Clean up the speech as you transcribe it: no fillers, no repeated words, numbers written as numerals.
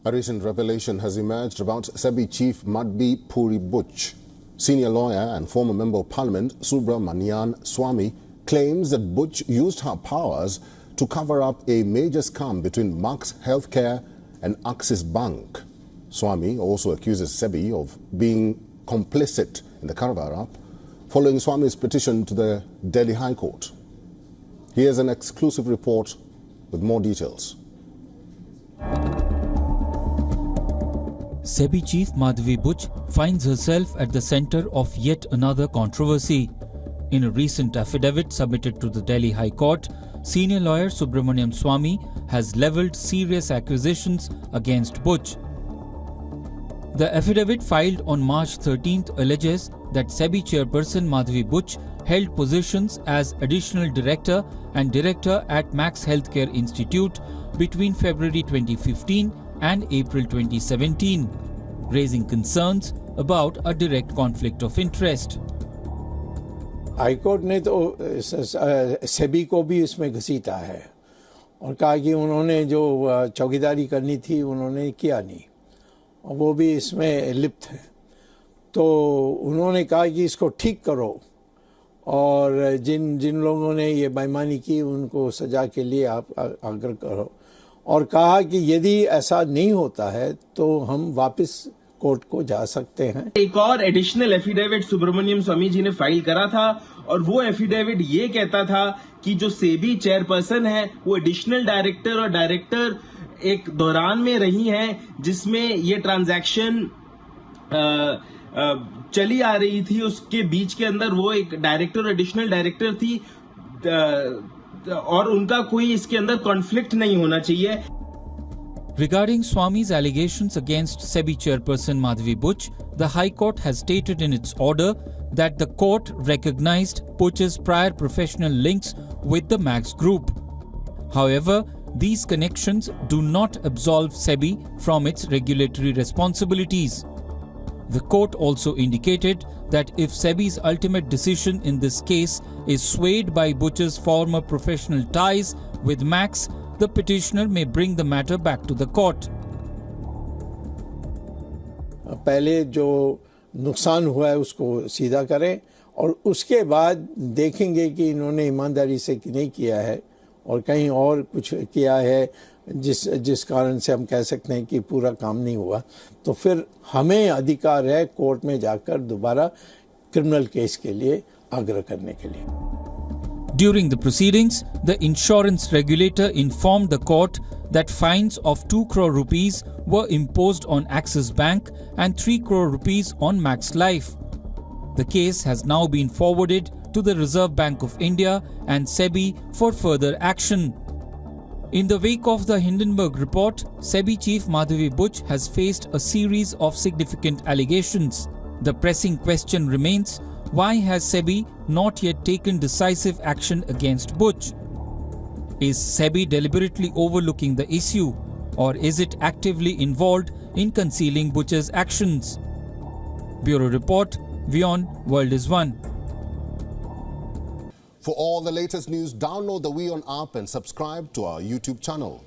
A recent revelation has emerged about SEBI chief Madhvi Puri Butch. Senior lawyer and former Member of Parliament Subramanian Swamy claims that Butch used her powers to cover up a major scam between Max Healthcare and Axis Bank. Swamy also accuses SEBI of being complicit in the cover-up following Swamy's petition to the Delhi High Court. Here's an exclusive report with more details. SEBI chief Madhvi Butch finds herself at the center of yet another controversy. In a recent affidavit submitted to the Delhi High Court, senior lawyer Subramanian Swamy has levelled serious accusations against Butch. The affidavit filed on March 13th alleges that SEBI chairperson Madhvi Butch held positions as additional director and director at Max Healthcare Institute between February 2015 and April 2017, raising concerns about a direct conflict of interest. High court ने तो सेबी को भी इसमें घसीटा है और कहा कि उन्होंने जो चौकीदारी करनी थी उन्होंने किया नहीं और वो भी इसमें लिप्त है। तो उन्होंने कहा कि इसको ठीक करो और जिन लोगों ने ये बेईमानी की उनको सजा के लिए आप आग्रह करो और कहा कि यदि ऐसा नहीं होता है तो हम वापस कोर्ट को जा सकते हैं। एक और एडिशनल एफिडेविट सुब्रमण्यम स्वामी जी ने फाइल करा था और वो एफिडेविट ये कहता था कि जो सेबी चेयरपर्सन है वो एडिशनल डायरेक्टर और डायरेक्टर एक दौरान में रही हैं जिसमें ये ट्रांजैक्शन चली आ रही थी। उसके बीच के अंदर वो एक डायरेक्टर और एडिशनल डायरेक्टर थी और उनका कोई इसके अंदर कॉन्फ्लिक्ट नहीं होना चाहिए। Regarding Swamy's allegations against SEBI chairperson Madhvi Butch, the High Court has stated in its order that the court recognized Butch's prior professional links with the Max Group. However, these connections do not absolve SEBI from its regulatory responsibilities. The court also indicated that if SEBI's ultimate decision in this case is swayed by Butch's former professional ties with Max, the petitioner may bring the matter back to the court. पहले जो नुकसान हुआ है उसको सीधा करें और उसके बाद देखेंगे कि इन्होंने ईमानदारी से नहीं किया है और कहीं और कुछ किया है जिस कारण से हम कह सकते हैं कि पूरा काम नहीं हुआ, तो फिर हमें अधिकार है कोर्ट में जाकर दोबारा क्रिमिनल केस के लिए आग्रह करने के लिए। During the proceedings, the insurance regulator informed the court that fines of 2 crore rupees were imposed on Axis Bank and 3 crore rupees on Max Life. The case has now been forwarded to the Reserve Bank of India and SEBI for further action. In the wake of the Hindenburg report, SEBI chief Madhvi Butch has faced a series of significant allegations. The pressing question remains, why has SEBI not yet taken decisive action against Butch? Is SEBI deliberately overlooking the issue, or is it actively involved in concealing Butch's actions? Bureau Report, WION, World is One. For all the latest news, download the WION app and subscribe to our YouTube channel.